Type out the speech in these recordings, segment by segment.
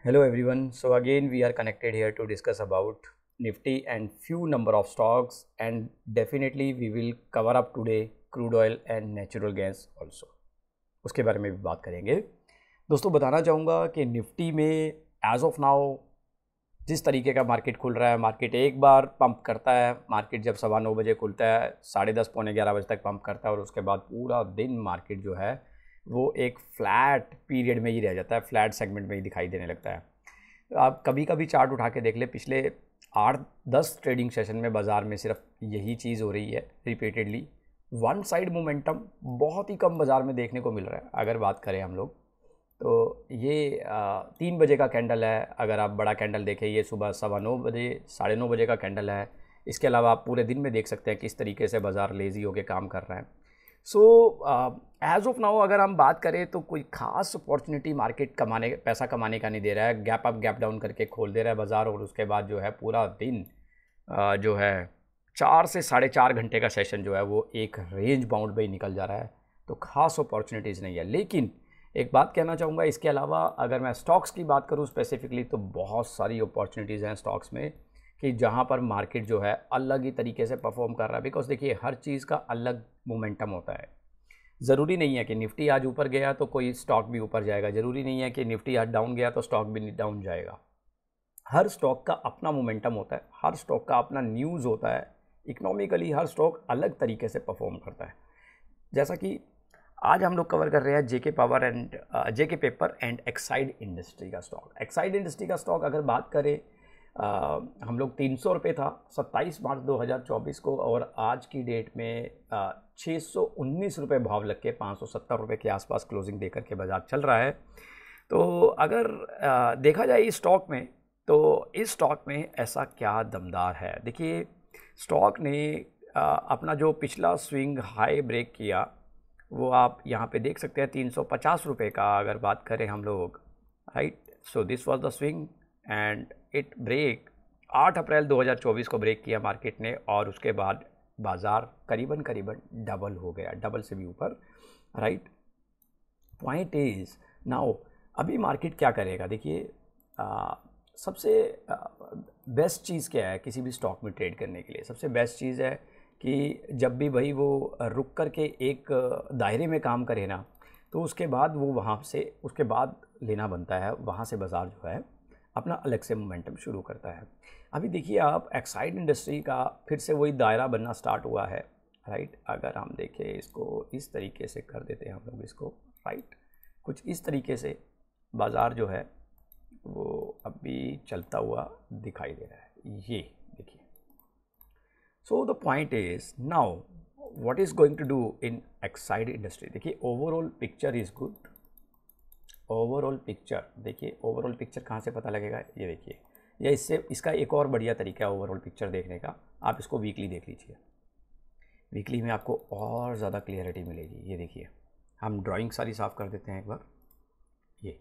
Hello everyone. So again we are connected here to discuss about Nifty and few number of stocks, and definitely we will cover up today crude oil and natural gas also. उसके बारे में भी बात करेंगे। दोस्तों बताना चाहूँगा कि निफ्टी में एज ऑफ नाउ जिस तरीके का मार्केट खुल रहा है, मार्केट एक बार पंप करता है। मार्केट जब 9:15 खुलता है 10:30 पौने 11 बजे तक पंप करता है और उसके बाद पूरा दिन मार्केट जो है वो एक फ्लैट पीरियड में ही रह जाता है, फ्लैट सेगमेंट में ही दिखाई देने लगता है। आप कभी कभी चार्ट उठा के देख ले, पिछले 8-10 ट्रेडिंग सेशन में बाज़ार में सिर्फ यही चीज़ हो रही है रिपीटेडली। वन साइड मोमेंटम बहुत ही कम बाज़ार में देखने को मिल रहा है। अगर बात करें हम लोग तो ये 3 बजे का कैंडल है। अगर आप बड़ा कैंडल देखें, ये सुबह 9:15 बजे 9:30 बजे का कैंडल है। इसके अलावा आप पूरे दिन में देख सकते हैं किस तरीके से बाज़ार लेज़ी होकर काम कर रहा है। सो एज ऑफ नाउ अगर हम बात करें तो कोई खास अपॉर्चुनिटी मार्केट पैसा कमाने का नहीं दे रहा है। गैप अप गैप डाउन करके खोल दे रहा है बाज़ार, और उसके बाद जो है पूरा दिन जो है 4 से 4.5 घंटे का सेशन जो है वो एक रेंज बाउंड पे ही निकल जा रहा है। तो खास अपॉर्चुनिटीज़ नहीं है। लेकिन एक बात कहना चाहूँगा, इसके अलावा अगर मैं स्टॉक्स की बात करूँ स्पेसिफिकली, तो बहुत सारी अपॉर्चुनिटीज़ हैं स्टॉक्स में कि जहाँ पर मार्केट जो है अलग ही तरीके से परफॉर्म कर रहा है। बिकॉज देखिए, हर चीज़ का अलग मोमेंटम होता है। ज़रूरी नहीं है कि निफ्टी आज ऊपर गया तो कोई स्टॉक भी ऊपर जाएगा, ज़रूरी नहीं है कि निफ्टी आज डाउन गया तो स्टॉक भी डाउन जाएगा। हर स्टॉक का अपना मोमेंटम होता है, हर स्टॉक का अपना न्यूज़ होता है। इकोनॉमिकली हर स्टॉक अलग तरीके से परफॉर्म करता है। जैसा कि आज हम लोग कवर कर रहे हैं जेके पेपर एंड एक्साइड इंडस्ट्री का स्टॉक। एक्साइड इंडस्ट्री का स्टॉक अगर बात करें, हम लोग 300 रुपये था 27 मार्च 2024 को, और आज की डेट में 619 रुपये भाव लग के 570 रुपये के आसपास क्लोजिंग देकर के बाज़ार चल रहा है। तो अगर देखा जाए इस स्टॉक में, तो इस स्टॉक में ऐसा क्या दमदार है। देखिए, स्टॉक ने अपना जो पिछला स्विंग हाई ब्रेक किया वो आप यहाँ पे देख सकते हैं 350 रुपये का अगर बात करें हम लोग, right. So this was the swing and it break 8 April 2024 को ब्रेक किया मार्केट ने, और उसके बाद बाज़ार करीबन डबल हो गया, डबल से भी ऊपर, राइट। पॉइंट इज़ नाउ अभी मार्केट क्या करेगा। देखिए, सबसे बेस्ट चीज़ क्या है किसी भी स्टॉक में ट्रेड करने के लिए। सबसे बेस्ट चीज़ है कि जब भी भाई वो रुक कर के एक दायरे में काम करे ना, तो उसके बाद वो वहाँ से उसके बाद लेना बनता है। वहाँ से बाज़ार जो है अपना अलग से मोमेंटम शुरू करता है। अभी देखिए आप, एक्साइड इंडस्ट्री का फिर से वही दायरा बनना स्टार्ट हुआ है, राइट। अगर हम देखें इसको, इस तरीके से कर देते हैं हम लोग इसको, राइट। कुछ इस तरीके से बाज़ार जो है वो अभी चलता हुआ दिखाई दे रहा है, ये देखिए। So the point is now what is going to do in Exide industry. देखिए, overall picture is good. Overall picture देखिए, ओवरऑल पिक्चर कहाँ से पता लगेगा, ये देखिए। या इसका एक और बढ़िया तरीका है ओवरऑल पिक्चर देखने का, आप इसको वीकली देख लीजिए। वीकली में आपको और ज़्यादा क्लियरिटी मिलेगी। ये देखिए, हम ड्राइंग सारी साफ़ कर देते हैं एक बार, ये।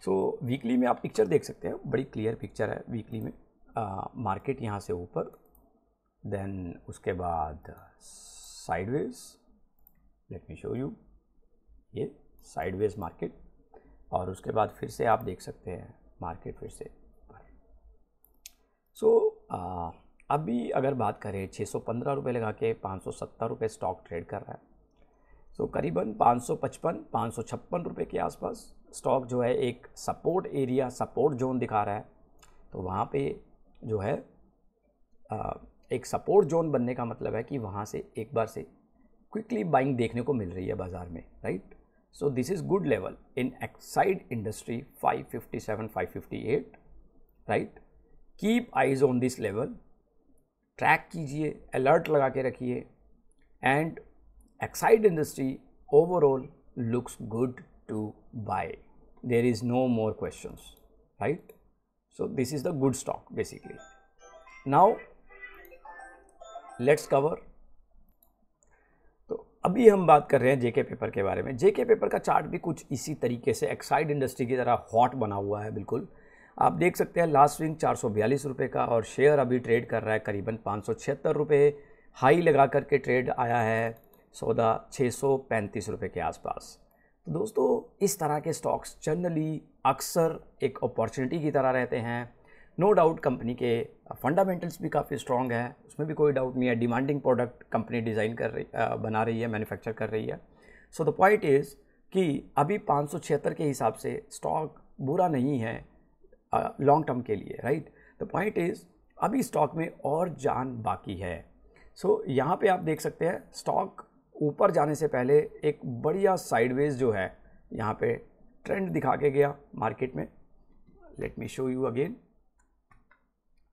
सो वीकली में आप पिक्चर देख सकते हैं, बड़ी क्लियर पिक्चर है वीकली में। मार्केट यहाँ से ऊपर, देन उसके बाद sideways, late me show you, ये साइडवेज मार्केट, और उसके बाद फिर से आप देख सकते हैं मार्केट फिर से ऊपर। सो अभी अगर बात करें 615 रुपये लगा के 570 रुपये स्टॉक ट्रेड कर रहा है। सो करीबन 555 रुपये के आसपास स्टॉक जो है एक सपोर्ट एरिया, सपोर्ट जोन दिखा रहा है। तो वहाँ पे जो है एक सपोर्ट जोन बनने का मतलब है कि वहाँ से एक बार से क्विकली बाइंग देखने को मिल रही है बाज़ार में, right. So this is good level in Exide industry 557, 558, right. Keep eyes on this level, track कीजिए, अलर्ट लगा के रखिए, and Exide industry overall looks good to buy. There is no more questions, right. So this is the good stock basically. Now let's cover. तो अभी हम बात कर रहे हैं जेके पेपर के बारे में। जेके पेपर का चार्ट भी कुछ इसी तरीके से एक्साइड इंडस्ट्री की तरह हॉट बना हुआ है, बिल्कुल। आप देख सकते हैं लास्ट स्विंग 442 रुपये का, और शेयर अभी ट्रेड कर रहा है करीबन 576 रुपये। हाई लगा करके ट्रेड आया है, सौदा 635 रुपये के आसपास। तो दोस्तों इस तरह के स्टॉक्स जनरली अक्सर एक अपॉर्चुनिटी की तरह रहते हैं। नो डाउट कंपनी के फंडामेंटल्स भी काफ़ी स्ट्रॉन्ग है, उसमें भी कोई डाउट नहीं है। डिमांडिंग प्रोडक्ट कंपनी डिज़ाइन कर रही बना रही है, मैन्युफैक्चर कर रही है। सो द पॉइंट इज़ कि अभी 576 के हिसाब से स्टॉक बुरा नहीं है लॉन्ग टर्म के लिए, राइट। द पॉइंट इज़ अभी स्टॉक में और जान बाकी है। सो यहाँ पे आप देख सकते हैं स्टॉक ऊपर जाने से पहले एक बढ़िया साइडवेज जो है यहाँ पे ट्रेंड दिखा के गया मार्केट में। Let me show you again.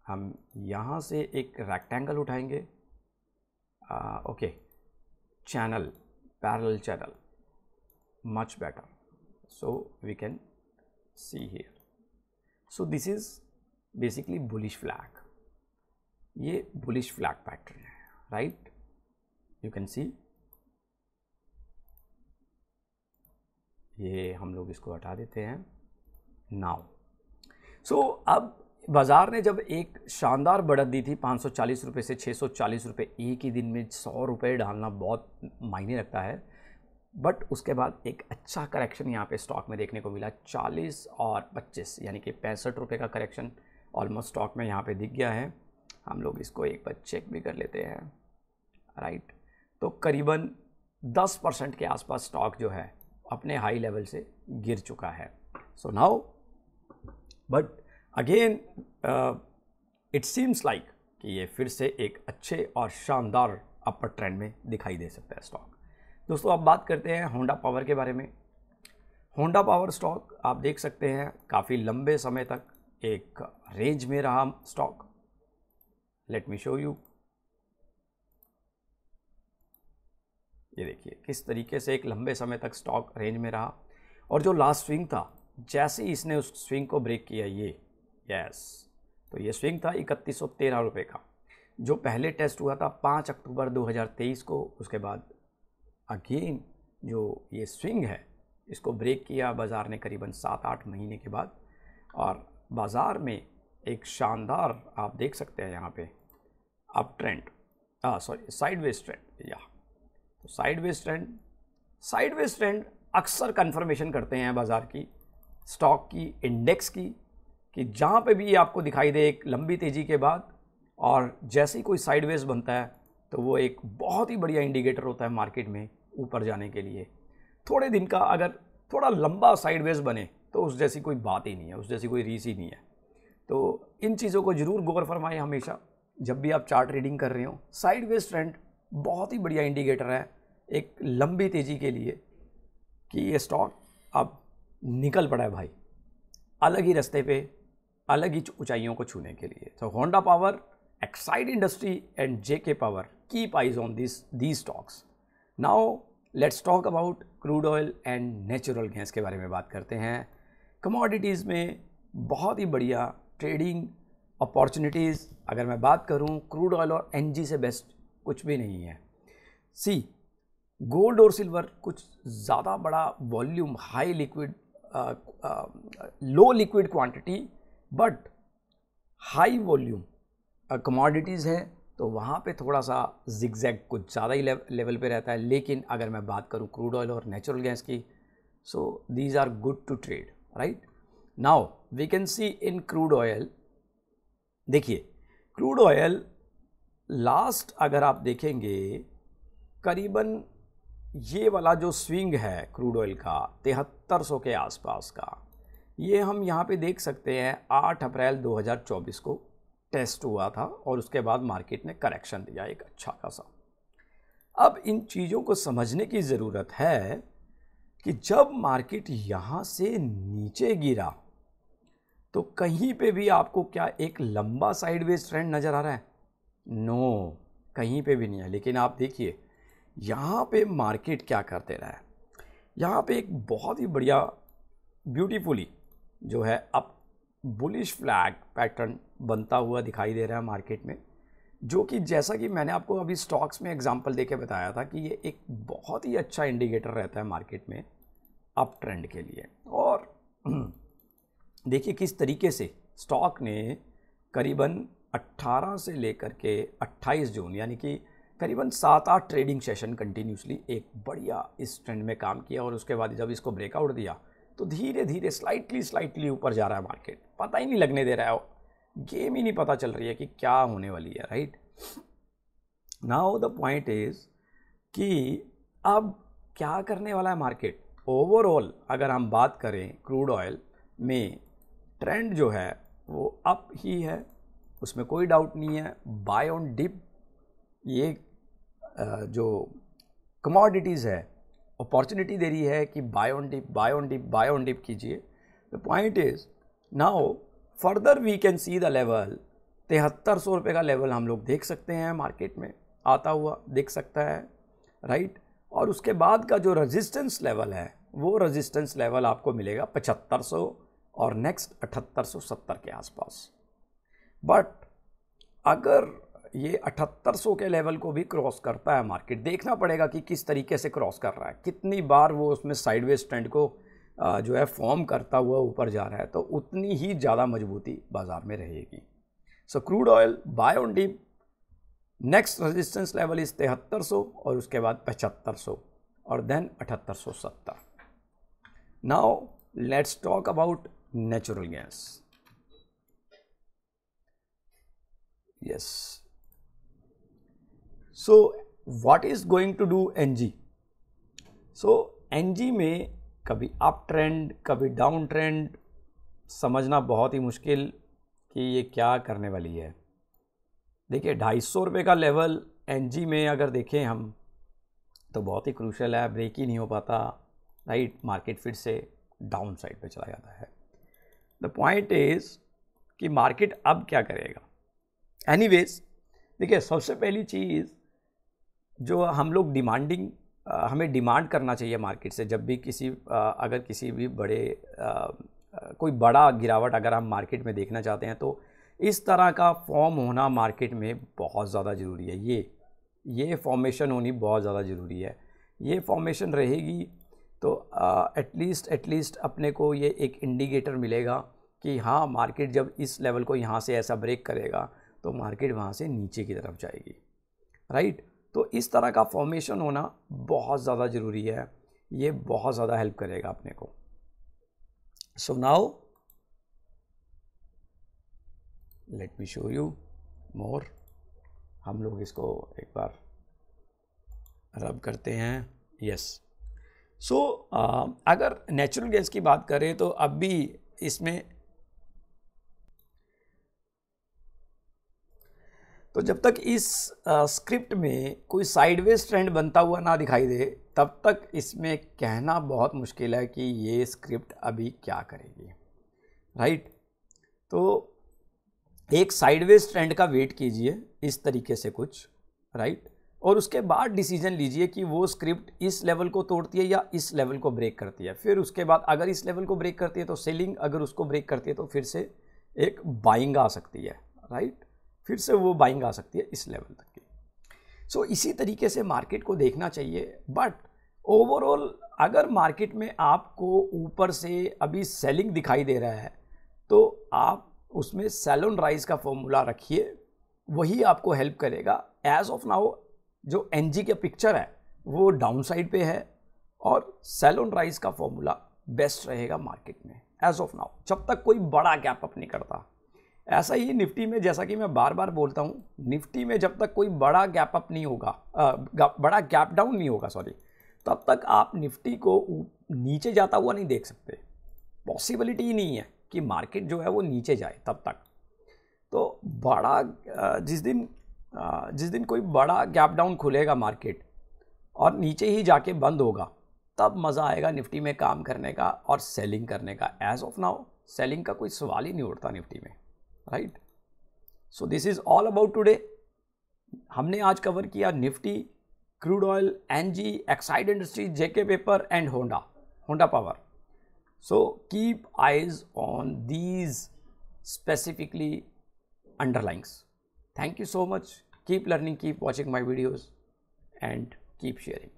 हम यहाँ से एक रेक्टेंगल उठाएंगे, okay, channel, parallel channel, much better, so we can see here. So this is basically bullish flag, ये बुलिश फ्लैग पैटर्न है, राइट। यू कैन सी, ये हम लोग इसको हटा देते हैं नाउ। सो अब बाज़ार ने जब एक शानदार बढ़त दी थी 540 रुपये से 640 रुपये, एक ही दिन में 100 रुपये डालना बहुत मायने रखता है। बट उसके बाद एक अच्छा करेक्शन यहाँ पे स्टॉक में देखने को मिला, 40 और 25 यानी कि 65 रुपये का करेक्शन ऑलमोस्ट स्टॉक में यहाँ पे दिख गया है। हम लोग इसको एक बार चेक भी कर लेते हैं, राइट। तो करीबन 10% के आसपास स्टॉक जो है अपने हाई लेवल से गिर चुका है। So now but again it seems like कि ये फिर से एक अच्छे और शानदार अपर ट्रेंड में दिखाई दे सकता है स्टॉक। दोस्तों अब बात करते हैं होंडा पावर के बारे में। होंडा पावर स्टॉक आप देख सकते हैं काफ़ी लंबे समय तक एक रेंज में रहा stock. Late me show you, ये देखिए किस तरीके से एक लंबे समय तक स्टॉक रेंज में रहा, और जो लास्ट स्विंग था जैसे ही इसने उस स्विंग को ब्रेक किया, ये यस, तो ये स्विंग था 3113 रुपये का, जो पहले टेस्ट हुआ था 5 अक्टूबर 2023 को। उसके बाद अगेन जो ये स्विंग है इसको ब्रेक किया बाज़ार ने करीबन 7-8 महीने के बाद, और बाज़ार में एक शानदार आप देख सकते हैं यहाँ पे अप ट्रेंड, साइडवेज ट्रेंड, या तो साइडवेज ट्रेंड अक्सर कंफर्मेशन करते हैं बाज़ार की, स्टॉक की, इंडेक्स की, कि जहाँ पे भी आपको दिखाई दे एक लंबी तेज़ी के बाद और जैसे ही कोई साइडवेज बनता है तो वो एक बहुत ही बढ़िया इंडिकेटर होता है मार्केट में ऊपर जाने के लिए। थोड़े दिन का अगर थोड़ा लंबा साइडवेज बने तो उस जैसी कोई बात ही नहीं है, उस जैसी कोई रीस ही नहीं है। तो इन चीज़ों को ज़रूर गौर फरमाएं हमेशा जब भी आप चार्ट रीडिंग कर रहे हो। साइडवेज ट्रेंड बहुत ही बढ़िया इंडिकेटर है एक लंबी तेज़ी के लिए कि ये स्टॉक अब निकल पड़ा है भाई अलग ही रास्ते पे, अलग ही ऊंचाइयों को छूने के लिए। तो Honda power, Exide industry and JK power keep eyes on these stocks. Now let's talk about crude oil and natural gas के बारे में बात करते हैं। कमोडिटीज़ में बहुत ही बढ़िया ट्रेडिंग अपॉर्चुनिटीज़, अगर मैं बात करूं क्रूड ऑयल और एनजी से बेस्ट कुछ भी नहीं है। सी, गोल्ड और सिल्वर कुछ ज़्यादा बड़ा volume, high liquid, low liquid quantity but high volume commodities हैं, तो वहाँ पे थोड़ा सा जिगजैग कुछ ज़्यादा ही लेवल पे रहता है। लेकिन अगर मैं बात करूँ क्रूड ऑयल और नेचुरल गैस की, so these are good to trade, right. Now we can see in crude oil, देखिए क्रूड ऑयल लास्ट अगर आप देखेंगे करीबन ये वाला जो स्विंग है क्रूड ऑयल का 7300 के आसपास का, ये हम यहाँ पे देख सकते हैं 8 अप्रैल 2024 को टेस्ट हुआ था और उसके बाद मार्केट ने करेक्शन दिया एक अच्छा खासा। अब इन चीज़ों को समझने की ज़रूरत है कि जब मार्केट यहाँ से नीचे गिरा तो कहीं पे भी आपको क्या एक लंबा साइडवेज ट्रेंड नज़र आ रहा है? नो, कहीं पे भी नहीं है। लेकिन आप देखिए यहाँ पे मार्केट क्या करते रहा है, यहाँ पे एक बहुत ही बढ़िया ब्यूटीफुली जो है अब बुलिश फ्लैग पैटर्न बनता हुआ दिखाई दे रहा है मार्केट में, जो कि जैसा कि मैंने आपको अभी स्टॉक्स में एग्जांपल देके बताया था कि ये एक बहुत ही अच्छा इंडिकेटर रहता है मार्केट में अप ट्रेंड के लिए। और देखिए किस तरीके से स्टॉक ने करीबन 18 से लेकर के 28 जून यानी कि करीबन 7-8 ट्रेडिंग सेशन कंटिन्यूसली एक बढ़िया इस ट्रेंड में काम किया और उसके बाद जब इसको ब्रेकआउट दिया तो धीरे धीरे स्लाइटली ऊपर जा रहा है मार्केट, पता ही नहीं लगने दे रहा है, गेम ही नहीं पता चल रही है कि क्या होने वाली है, right. Now the point is कि अब क्या करने वाला है मार्केट। ओवरऑल अगर हम बात करें क्रूड ऑयल में, ट्रेंड जो है वो अप ही है, उसमें कोई डाउट नहीं है। बाय ऑन डिप ये जो कमोडिटीज़ है अपॉर्चुनिटी दे रही है कि बाय ऑन डिप कीजिए। The point is now further we can see the level 7300 रुपये का लेवल हम लोग देख सकते हैं मार्केट में आता हुआ दिख सकता है, राइट। और उसके बाद का जो रेजिस्टेंस लेवल है वो रेजिस्टेंस लेवल आपको मिलेगा 7500 और नेक्स्ट 7870 के आसपास। बट अगर ये 7800 के लेवल को भी क्रॉस करता है मार्केट, देखना पड़ेगा कि किस तरीके से क्रॉस कर रहा है, कितनी बार वो उसमें साइडवेज ट्रेंड को जो है फॉर्म करता हुआ ऊपर जा रहा है, तो उतनी ही ज़्यादा मजबूती बाजार में रहेगी। So crude oil buy on dip, next resistance level is 7300 और उसके बाद 7500 और then 7870। Now let's talk about natural gas. Yes, so what is going to do NG. So NG में कभी अप ट्रेंड कभी डाउन ट्रेंड, समझना बहुत ही मुश्किल कि ये क्या करने वाली है। देखिए 250 रुपये का लेवल एनजी में अगर देखें हम तो बहुत ही क्रूशल है, ब्रेक ही नहीं हो पाता, राइट। मार्केट फिर से डाउन साइड पे चला जाता है। द पॉइंट इज कि मार्केट अब क्या करेगा। एनीवेज देखिए, सबसे पहली चीज़ जो हम लोग हमें डिमांड करना चाहिए मार्केट से, जब भी अगर किसी भी कोई बड़ा गिरावट अगर हम मार्केट में देखना चाहते हैं तो इस तरह का फॉर्म होना मार्केट में बहुत ज़्यादा ज़रूरी है। ये फॉर्मेशन होनी बहुत ज़्यादा ज़रूरी है। ये फॉर्मेशन रहेगी तो एटलीस्ट अपने को ये एक इंडिकेटर मिलेगा कि हाँ, मार्केट जब इस लेवल को यहाँ से ऐसा ब्रेक करेगा तो मार्केट वहाँ से नीचे की तरफ जाएगी, राइट। तो इस तरह का फॉर्मेशन होना बहुत ज़्यादा ज़रूरी है, ये बहुत ज़्यादा हेल्प करेगा अपने को। So now let me show you more. हम लोग इसको एक बार रब करते हैं। यस, सो अगर नेचुरल गैस की बात करें तो अब भी इसमें तो जब तक इस स्क्रिप्ट में कोई साइडवेज ट्रेंड बनता हुआ ना दिखाई दे तब तक इसमें कहना बहुत मुश्किल है कि ये स्क्रिप्ट अभी क्या करेगी, राइट। तो एक साइडवेज ट्रेंड का वेट कीजिए इस तरीके से कुछ, राइट, और उसके बाद डिसीजन लीजिए कि वो स्क्रिप्ट इस लेवल को तोड़ती है या इस लेवल को ब्रेक करती है। फिर उसके बाद अगर इस लेवल को ब्रेक करती है तो सेलिंग, अगर उसको ब्रेक करती है तो फिर से एक बाइंग आ सकती है, राइट, फिर से वो बाइंग आ सकती है इस लेवल तक की। सो इसी तरीके से मार्केट को देखना चाहिए। बट ओवरऑल अगर मार्केट में आपको ऊपर से अभी सेलिंग दिखाई दे रहा है तो आप उसमें सेल ऑन राइज का फॉर्मूला रखिए, वही आपको हेल्प करेगा। एज ऑफ नाउ जो एनजी का पिक्चर है वो डाउन साइड पे है और सेल ऑन राइज का फॉर्मूला बेस्ट रहेगा मार्केट में एज ऑफ नाउ, जब तक कोई बड़ा गैप अप नहीं करता। ऐसा ही निफ्टी में, जैसा कि मैं बार बार बोलता हूँ, निफ्टी में जब तक कोई बड़ा गैप अप नहीं होगा, बड़ा गैप डाउन नहीं होगा सॉरी, तब तक आप निफ्टी को नीचे जाता हुआ नहीं देख सकते। पॉसिबिलिटी ही नहीं है कि मार्केट जो है वो नीचे जाए तब तक। तो बड़ा जिस दिन कोई बड़ा गैप डाउन खुलेगा मार्केट और नीचे ही जाके बंद होगा, तब मज़ा आएगा निफ्टी में काम करने का और सेलिंग करने का। एज ऑफ नाउ सेलिंग का कोई सवाल ही नहीं उठता निफ्टी में, right. So this is all about today. हमने आज कवर किया Nifty, crude oil, NG, Exide industries, JK paper and Honda power. So keep eyes on these specifically underlines. Thank you so much. Keep learning, keep watching my videos and keep sharing.